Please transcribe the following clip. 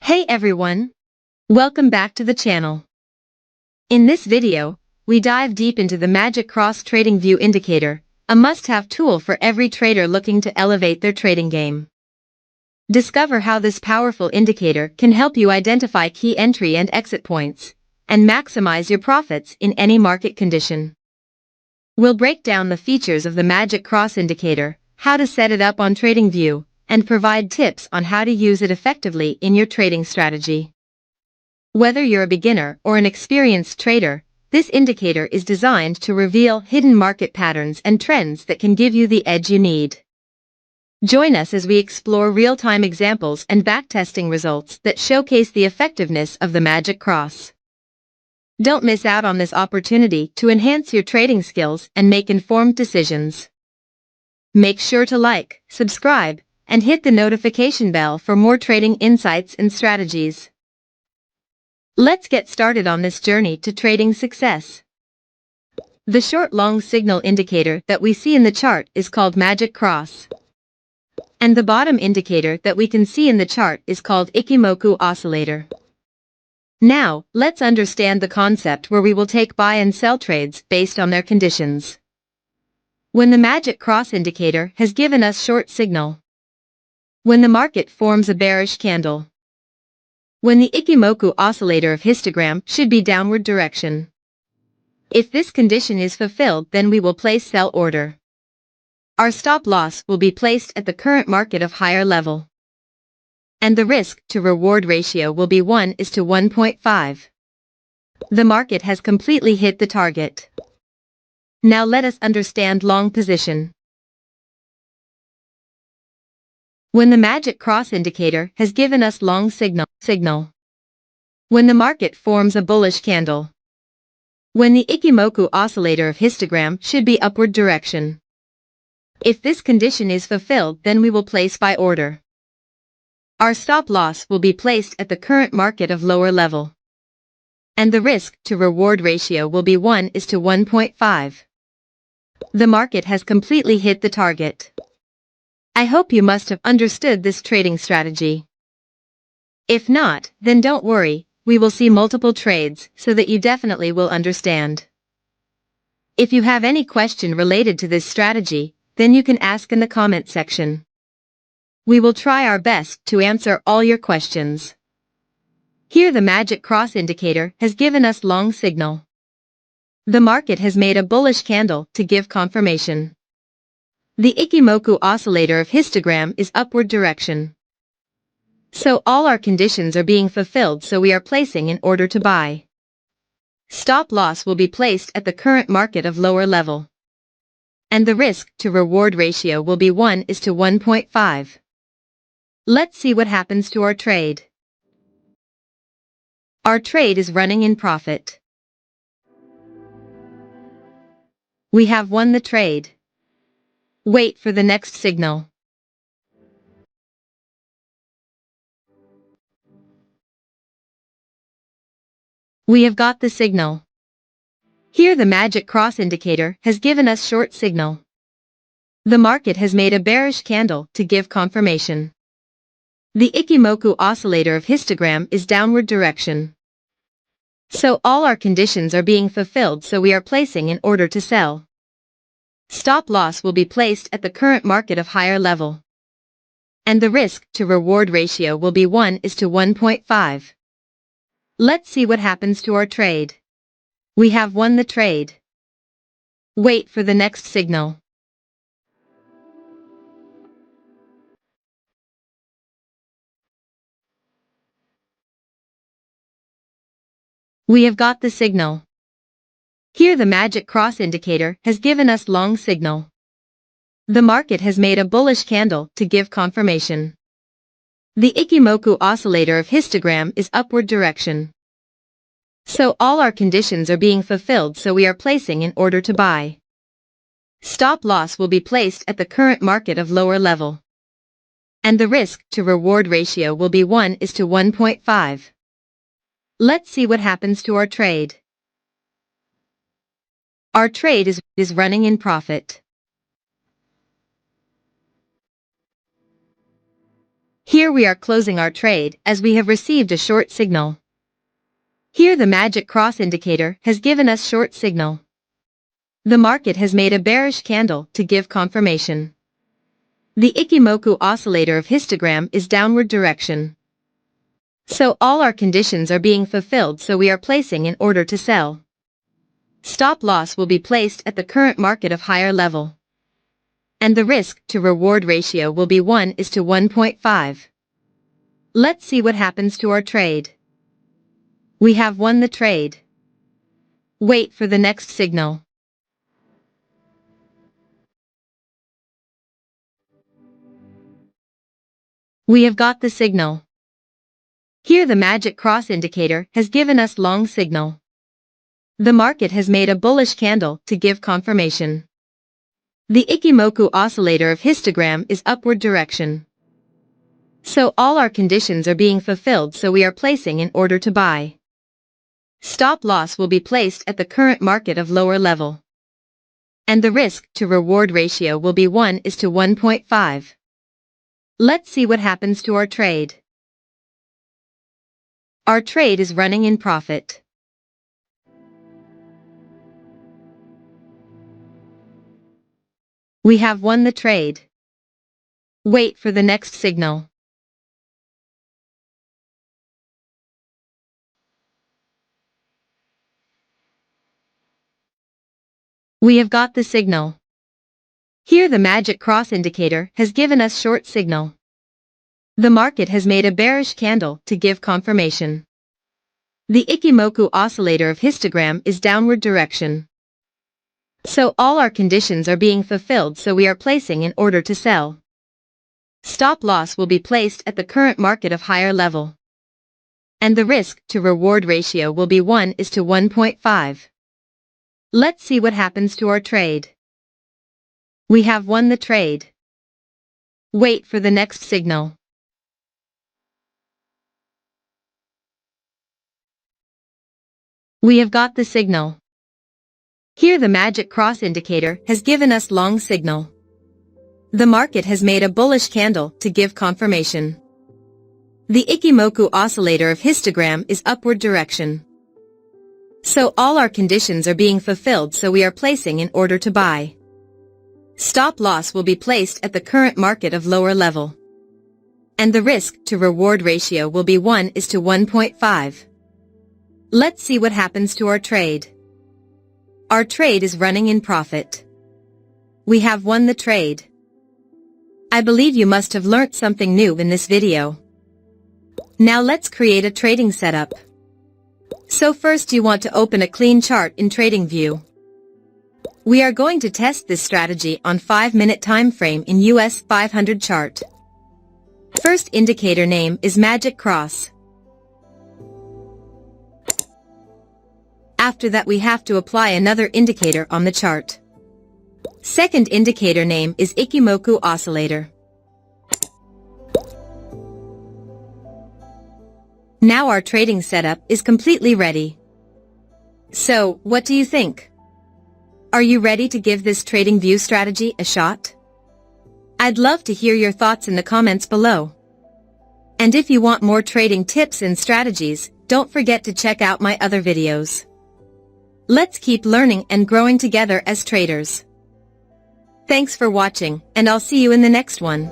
Hey everyone! Welcome back to the channel. In this video, we dive deep into the Magic Cross Tradingview indicator, a must-have tool for every trader looking to elevate their trading game. Discover how this powerful indicator can help you identify key entry and exit points, and maximize your profits in any market condition. We'll break down the features of the Magic Cross indicator, how to set it up on Tradingview, and provide tips on how to use it effectively in your trading strategy. Whether you're a beginner or an experienced trader, this indicator is designed to reveal hidden market patterns and trends that can give you the edge you need. Join us as we explore real-time examples and backtesting results that showcase the effectiveness of the Magic Cross. Don't miss out on this opportunity to enhance your trading skills and make informed decisions. Make sure to like, subscribe, and hit the notification bell for more trading insights and strategies. Let's get started on this journey to trading success. The short-long signal indicator that we see in the chart is called Magic Cross. And the bottom indicator that we can see in the chart is called Ichimoku Oscillator. Now, let's understand the concept where we will take buy and sell trades based on their conditions. When the Magic Cross indicator has given us short signal. When the market forms a bearish candle. When the Ichimoku oscillator of histogram should be downward direction. If this condition is fulfilled, then we will place sell order. Our stop loss will be placed at the current market of higher level. And the risk to reward ratio will be 1:1.5. The market has completely hit the target. Now let us understand long position. When the Magic Cross indicator has given us long signal. When the market forms a bullish candle. When the Ichimoku oscillator of histogram should be upward direction. If this condition is fulfilled, then we will place buy order. Our stop loss will be placed at the current market of lower level. And the risk to reward ratio will be 1:1.5. The market has completely hit the target. I hope you must have understood this trading strategy. If not, then don't worry, we will see multiple trades so that you definitely will understand. If you have any question related to this strategy, then you can ask in the comment section. We will try our best to answer all your questions. Here the Magic Cross indicator has given us long signal. The market has made a bullish candle to give confirmation. The Ichimoku oscillator of histogram is upward direction. So all our conditions are being fulfilled, so we are placing an order to buy. Stop loss will be placed at the current market of lower level. And the risk to reward ratio will be 1:1.5. Let's see what happens to our trade. Our trade is running in profit. We have won the trade. Wait for the next signal. We have got the signal. Here the Magic Cross indicator has given us short signal. The market has made a bearish candle to give confirmation. The Ichimoku oscillator of histogram is downward direction. So all our conditions are being fulfilled, so we are placing an order to sell. Stop loss will be placed at the current market of higher level. And the risk to reward ratio will be 1:1.5. Let's see what happens to our trade. We have won the trade. Wait for the next signal. We have got the signal. Here the Magic Cross indicator has given us long signal. The market has made a bullish candle to give confirmation. The Ichimoku oscillator of histogram is upward direction. So all our conditions are being fulfilled, so we are placing an order to buy. Stop loss will be placed at the current market of lower level. And the risk to reward ratio will be 1:1.5. Let's see what happens to our trade. Our trade is running in profit. Here we are closing our trade as we have received a short signal. Here the magic cross indicator has given us short signal. The market has made a bearish candle to give confirmation. The Ichimoku oscillator of histogram is downward direction. So all our conditions are being fulfilled, so we are placing an order to sell. Stop loss will be placed at the current market of higher level. And the risk to reward ratio will be 1:1.5. Let's see what happens to our trade. We have won the trade. Wait for the next signal. We have got the signal. Here the magic cross indicator has given us long signal. The market has made a bullish candle to give confirmation. The Ichimoku oscillator of histogram is upward direction. So all our conditions are being fulfilled, so we are placing an order to buy. Stop loss will be placed at the current market of lower level. And the risk to reward ratio will be 1:1.5. Let's see what happens to our trade. Our trade is running in profit. We have won the trade. Wait for the next signal. We have got the signal. Here the magic cross indicator has given us short signal. The market has made a bearish candle to give confirmation. The Ichimoku oscillator of histogram is downward direction. So all our conditions are being fulfilled, so we are placing an order to sell. Stop loss will be placed at the current market of higher level. And the risk to reward ratio will be 1:1.5. Let's see what happens to our trade. We have won the trade. Wait for the next signal. We have got the signal. Here the magic cross indicator has given us long signal. The market has made a bullish candle to give confirmation. The Ichimoku oscillator of histogram is upward direction. So all our conditions are being fulfilled, so we are placing an order to buy. Stop loss will be placed at the current market of lower level. And the risk to reward ratio will be 1:1.5. Let's see what happens to our trade. Our trade is running in profit. We have won the trade. I believe you must have learnt something new in this video. Now let's create a trading setup. So first you want to open a clean chart in Tradingview. We are going to test this strategy on 5-minute time frame in US 500 chart. First indicator name is Magic Cross. After that we have to apply another indicator on the chart. Second indicator name is Ichimoku oscillator. Now our trading setup is completely ready. So, what do you think? Are you ready to give this Tradingview strategy a shot? I'd love to hear your thoughts in the comments below. And if you want more trading tips and strategies, don't forget to check out my other videos. Let's keep learning and growing together as traders. Thanks for watching, and I'll see you in the next one.